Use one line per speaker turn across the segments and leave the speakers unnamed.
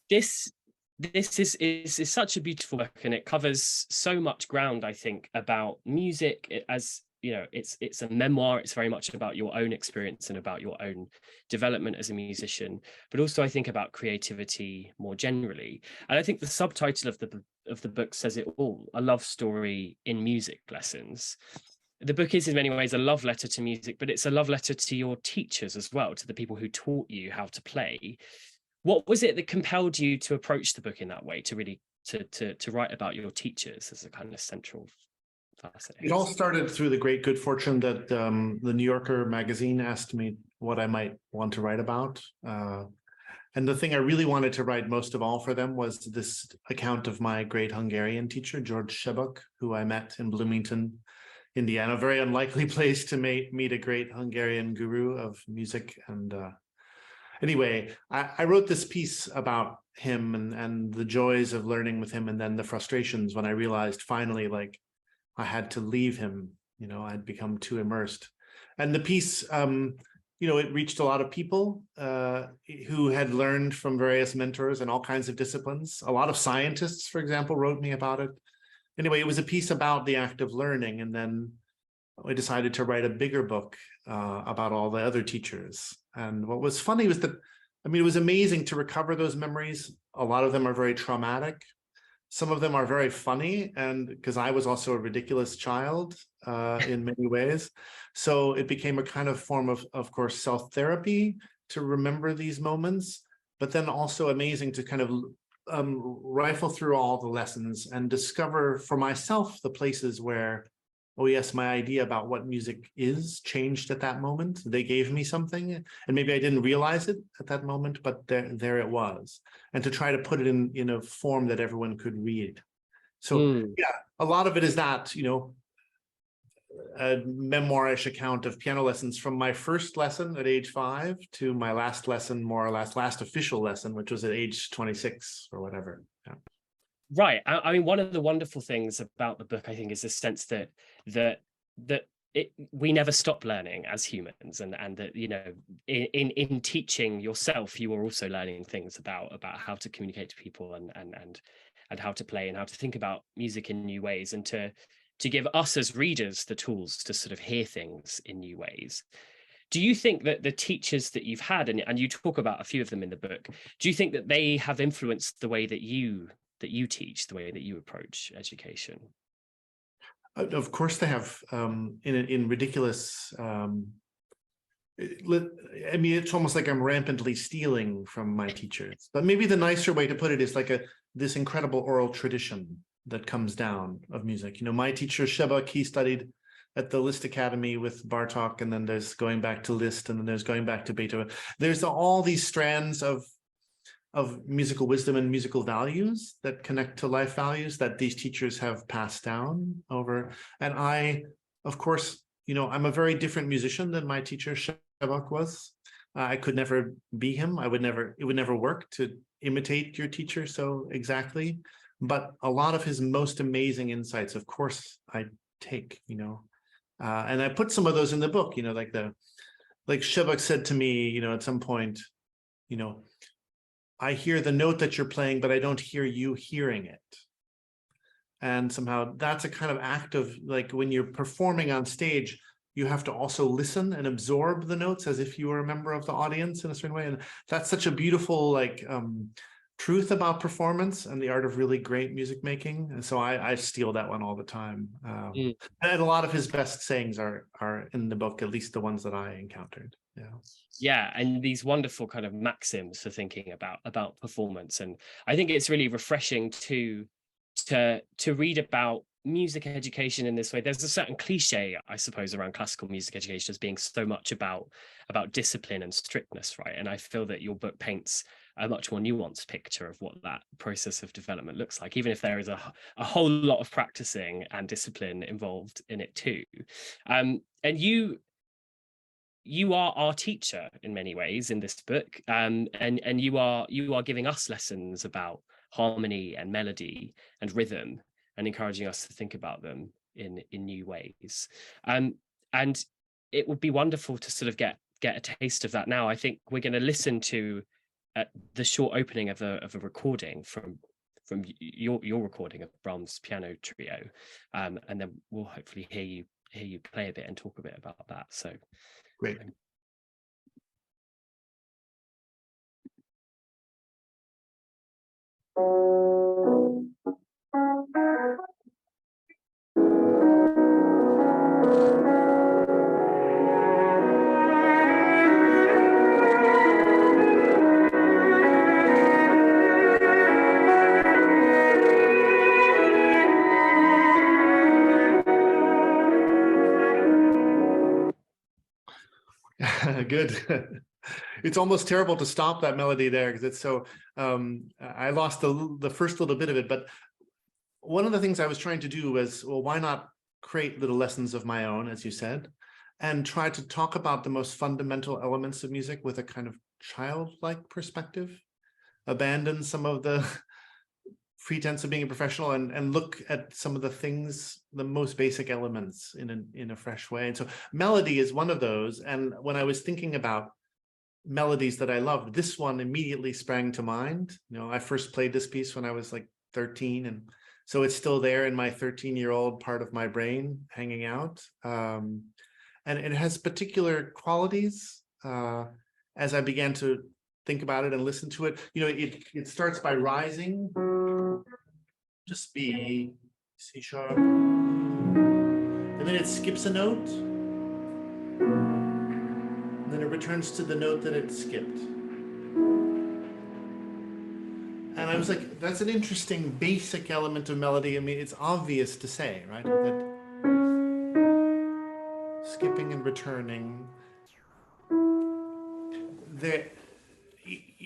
this is such a beautiful book, and it covers so much ground, I think, about music. As you know, it's a memoir. It's very much about your own experience and about your own development as a musician, but also I think about creativity more generally. And I think the subtitle of the book says it all: a love story in music lessons. The book is in many ways a love letter to music, but it's a love letter to your teachers as well, to the people who taught you how to play. What was it that compelled you to approach the book in that way, to really to write about your teachers as a kind of central facet?
It all started through the great good fortune that the New Yorker magazine asked me what I might want to write about. And the thing I really wanted to write most of all for them was this account of my great Hungarian teacher, George Sebok, who I met in Bloomington, Indiana, a very unlikely place to meet a great Hungarian guru of music. And anyway, I wrote this piece about him and the joys of learning with him, and then the frustrations when I realized finally, like, I had to leave him. You know, I'd become too immersed. And the piece, you know, it reached a lot of people who had learned from various mentors in all kinds of disciplines. A lot of scientists, for example, wrote me about it. Anyway, it was a piece about the act of learning. And then I decided to write a bigger book about all the other teachers. And what was funny was that, I mean, it was amazing to recover those memories. A lot of them are very traumatic. Some of them are very funny, and because I was also a ridiculous child in many ways. So it became a kind of form of course, self-therapy to remember these moments, but then also amazing to kind of rifle through all the lessons and discover for myself the places where, oh yes, my idea about what music is changed at that moment. They gave me something, and maybe I didn't realize it at that moment, but there it was. And to try to put it in a form that everyone could read. So yeah, a lot of it is that, you know, a memoirish account of piano lessons from my first lesson at age 5 to my last lesson, more or less, last official lesson, which was at age 26 or whatever. Yeah.
Right. I mean, one of the wonderful things about the book, I think, is the sense that we never stop learning as humans, and that, you know, in teaching yourself, you are also learning things about how to communicate to people and how to play and how to think about music in new ways, and to give us as readers the tools to sort of hear things in new ways. Do you think that the teachers that you've had, and you talk about a few of them in the book, do you think that they have influenced the way that you teach, the way that you approach education?
Of course they have, in ridiculous, I mean, it's almost like I'm rampantly stealing from my teachers, but maybe the nicer way to put it is like this incredible oral tradition that comes down of music. You know, my teacher Sebok, he studied at the Liszt Academy with Bartók, and then there's going back to Liszt, and then there's going back to Beethoven. There's all these strands of musical wisdom and musical values that connect to life values that these teachers have passed down over. And I, of course, you know, I'm a very different musician than my teacher Sebok was. I could never be him. It would never work to imitate your teacher so exactly. But a lot of his most amazing insights, of course, I take, you know, and I put some of those in the book, you know, like Sebok said to me, you know, at some point, you know, I hear the note that you're playing, but I don't hear you hearing it. And somehow that's a kind of act of, like, when you're performing on stage, you have to also listen and absorb the notes as if you were a member of the audience in a certain way. And that's such a beautiful, like, truth about performance and the art of really great music making. And so I steal that one all the time. And a lot of his best sayings are in the book, at least the ones that I encountered.
Yeah, and these wonderful kind of maxims for thinking about performance. And I think it's really refreshing to read about music education in this way. There's a certain cliche, I suppose, around classical music education as being so much about discipline and strictness, right? And I feel that your book paints a much more nuanced picture of what that process of development looks like, even if there is a whole lot of practicing and discipline involved in it too. And you are our teacher in many ways in this book, and you are giving us lessons about harmony and melody and rhythm, and encouraging us to think about them in new ways. And it would be wonderful to sort of get a taste of that now. I think we're going to listen to the short opening of a recording from your recording of Brahms' piano trio, and then we'll hopefully hear you play a bit and talk a bit about that. So
great. Good. It's almost terrible to stop that melody there because it's so I lost the first little bit of it. But one of the things I was trying to do was, well, why not create little lessons of my own, as you said, and try to talk about the most fundamental elements of music with a kind of childlike perspective, abandon some of the pretense of being a professional and look at some of the things, the most basic elements in a fresh way. And so melody is one of those. And when I was thinking about melodies that I loved, this one immediately sprang to mind. You know, I first played this piece when I was like 13, and so it's still there in my 13-year-old part of my brain hanging out. And it has particular qualities as I began to think about it and listen to it. You know, it starts by rising, just B, C sharp, and then it skips a note, and then it returns to the note that it skipped. And I was like, that's an interesting basic element of melody. I mean, it's obvious to say, right? That skipping and returning,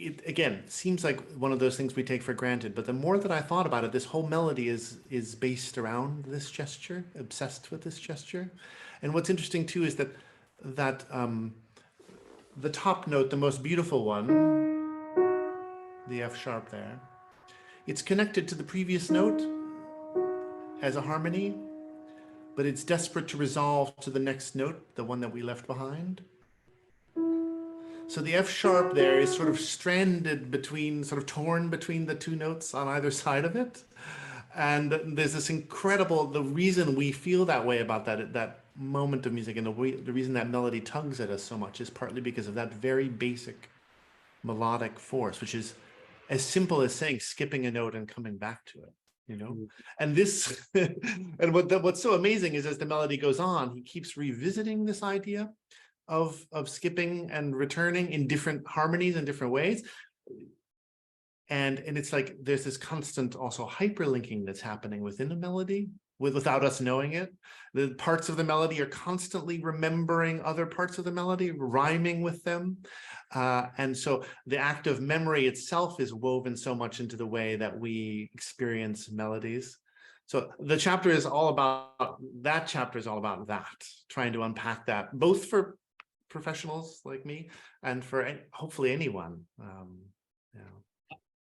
it again seems like one of those things we take for granted, but the more that I thought about it, this whole melody is based around this gesture, obsessed with this gesture. And what's interesting too is that the top note, the most beautiful one, the F sharp there, it's connected to the previous note as a harmony, but it's desperate to resolve to the next note, the one that we left behind. So the F sharp there is sort of stranded between, sort of torn between the two notes on either side of it. And there's this incredible, the reason we feel that way about that moment of music and the reason that melody tugs at us so much is partly because of that very basic melodic force, which is as simple as saying skipping a note and coming back to it, you know? And this, and what's so amazing is as the melody goes on, he keeps revisiting this idea of skipping and returning in different harmonies and different ways. And it's like there's this constant also hyperlinking that's happening within a melody without us knowing it. The parts of the melody are constantly remembering other parts of the melody, rhyming with them. And so the act of memory itself is woven so much into the way that we experience melodies. So the chapter is all about, that chapter is all about that, trying to unpack that, both for professionals like me and for hopefully anyone.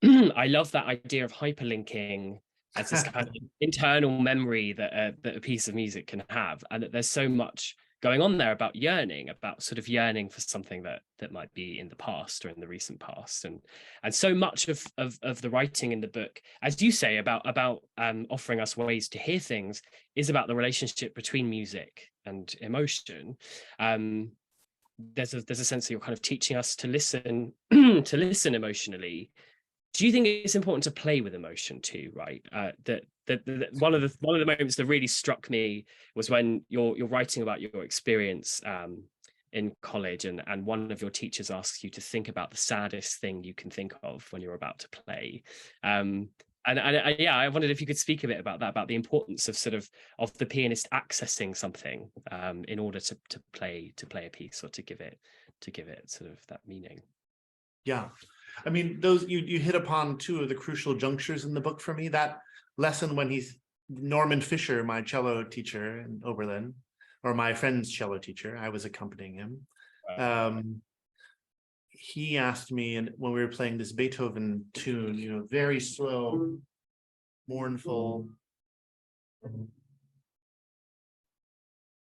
I love that idea of hyperlinking as this kind of internal memory that a piece of music can have, and that there's so much going on there about yearning, about sort of yearning for something that might be in the past or in the recent past, and so much of the writing in the book, as you say, about offering us ways to hear things, is about the relationship between music and emotion. There's a sense that you're kind of teaching us to listen to listen emotionally. Do you think it's important to play with emotion too, right? That one of the moments that really struck me was when you're writing about your experience in college, and one of your teachers asks you to think about the saddest thing you can think of when you're about to play. Yeah, I wondered if you could speak a bit about that, about the importance of of the pianist accessing something in order to play a piece, or to give it sort of that meaning.
Yeah, I mean, those you hit upon two of the crucial junctures in the book for me. That lesson when Norman Fisher, my cello teacher in Oberlin, or my friend's cello teacher, I was accompanying him.
Wow.
He asked me, and when we were playing this Beethoven tune, you know, very slow, mournful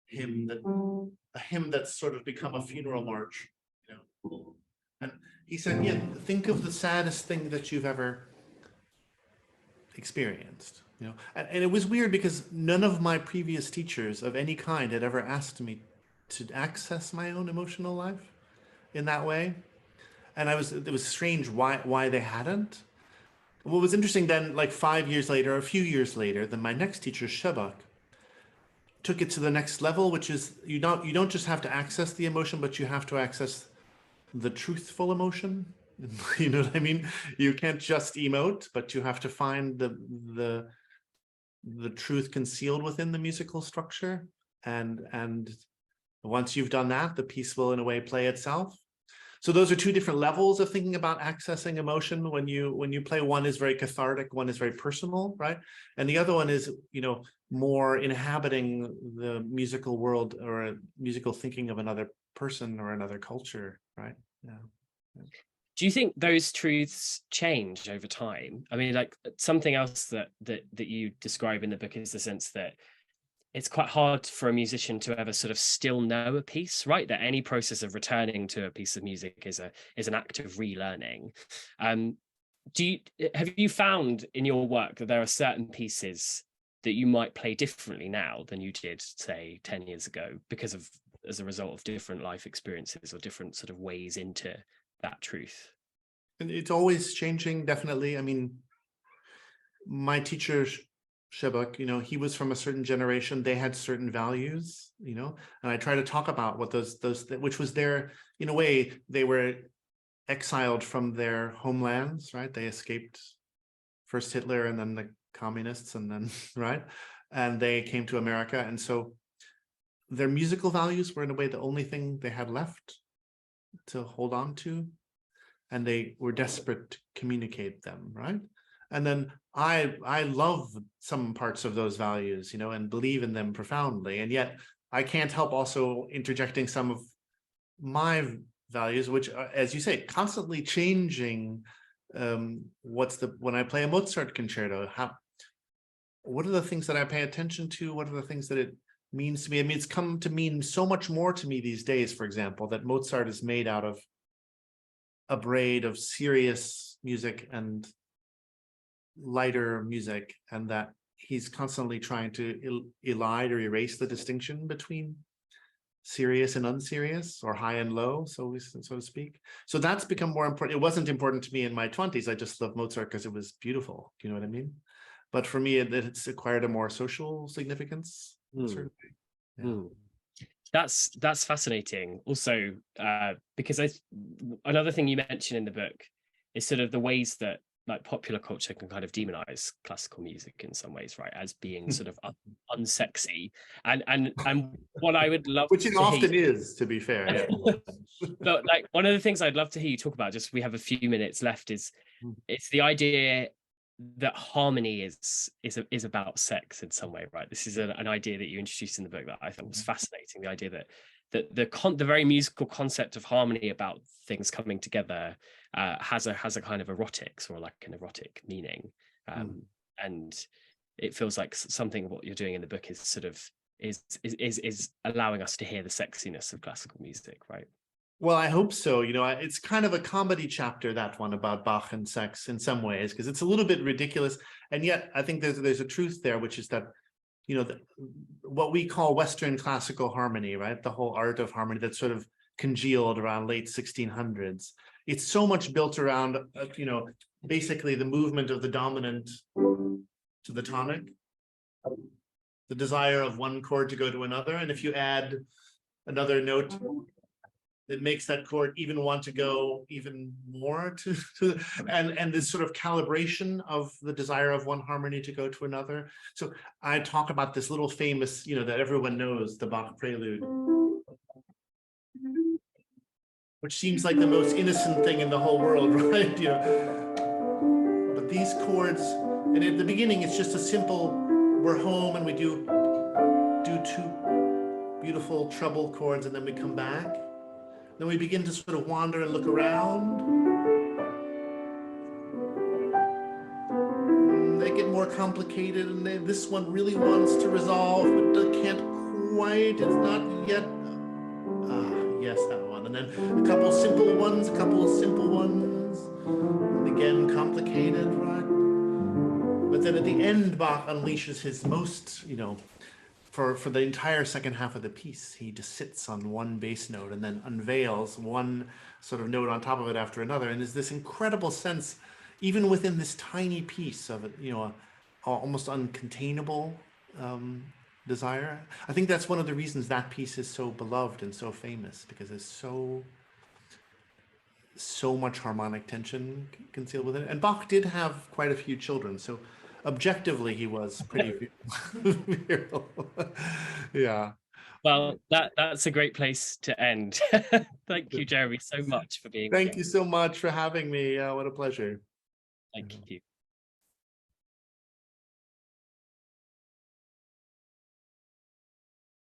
hymn, a hymn that's sort of become a funeral march, you know. And he said, yeah, think of the saddest thing that you've ever experienced, you know. And it was weird because none of my previous teachers of any kind had ever asked me to access my own emotional life in that way. And it was strange why they hadn't. What was interesting then, like 5 years later, a few years later, then my next teacher, Shebak, took it to the next level, which is you don't just have to access the emotion, but you have to access the truthful emotion. You know what I mean? You can't just emote, but you have to find the truth concealed within the musical structure. And once you've done that, the piece will in a way play itself. So those are two different levels of thinking about accessing emotion. When you play, one is very cathartic, one is very personal, right? And the other one is, you know, more inhabiting the musical world or musical thinking of another person or another culture, right? Yeah.
Do you think those truths change over time? I mean, like something else that you describe in the book is the sense that it's quite hard for a musician to ever sort of still know a piece, right? That any process of returning to a piece of music is an act of relearning. Have you found in your work that there are certain pieces that you might play differently now than you did, say, 10 years ago, as a result of different life experiences or different sort of ways into that truth?
And it's always changing, definitely. I mean, my teacher, Shebak, you know, he was from a certain generation. They had certain values, you know, and I try to talk about what those which was their, in a way, they were exiled from their homelands, right? They escaped first Hitler and then the communists and then, right? And they came to America. And so their musical values were in a way the only thing they had left to hold on to. And they were desperate to communicate them, right? And then I love some parts of those values, you know, and believe in them profoundly. And yet I can't help also interjecting some of my values, which are, as you say, constantly changing. When I play a Mozart concerto, what are the things that I pay attention to? What are the things that it means to me? I mean, it's come to mean so much more to me these days, for example, that Mozart is made out of a braid of serious music and lighter music, and that he's constantly trying to elide or erase the distinction between serious and unserious, or high and low, so to speak. So that's become more important. It wasn't important to me in my 20s. I just loved Mozart because it was beautiful. Do you know what I mean? But for me, it's acquired a more social significance. Certainly. Yeah.
That's fascinating. Also, because another thing you mention in the book is sort of the ways that like popular culture can kind of demonize classical music in some ways, right, as being sort of unsexy. And what I would love,
which it often is, to be fair. Yeah.
But like one of the things I'd love to hear you talk about, just we have a few minutes left, is it's the idea that harmony is about sex in some way, right? This is an idea that you introduced in the book that I thought was fascinating. The idea that the very musical concept of harmony, about things coming together, has a kind of erotics, or like an erotic meaning, and it feels like something of what you're doing in the book is sort of is allowing us to hear the sexiness of classical music, right?
Well, I hope so. You know, it's kind of a comedy chapter, that one about Bach and sex, in some ways, because it's a little bit ridiculous. And yet I think there's a truth there, which is that, you know, what we call Western classical harmony, right? The whole art of harmony that sort of congealed around late 1600s. It's so much built around, you know, basically the movement of the dominant to the tonic, the desire of one chord to go to another. And if you add another note, it makes that chord even want to go even more and this sort of calibration of the desire of one harmony to go to another. So I talk about this little famous, you know, that everyone knows, the Bach prelude, which seems like the most innocent thing in the whole world, right? You know, but these chords, and at the beginning, it's just a simple, we're home and we do two beautiful treble chords, and then we come back. Then we begin to sort of wander and look around. They get more complicated, and this one really wants to resolve, but can't quite. It's not yet. Yes, that one. down, and then a couple simple ones, and again complicated, right? But then at the end, Bach unleashes his most, for the entire second half of the piece, he just sits on one bass note and then unveils one sort of note on top of it after another. And there's this incredible sense, even within this tiny piece of it, almost uncontainable desire. I think that's one of the reasons that piece is so beloved and so famous, because there's so much harmonic tension concealed within it. And Bach did have quite a few children, so objectively he was pretty virile. Yeah.
Well, that's a great place to end. Thank you, Jeremy, so much for being here.
Thank you so much for having me. What a pleasure.
Thank you.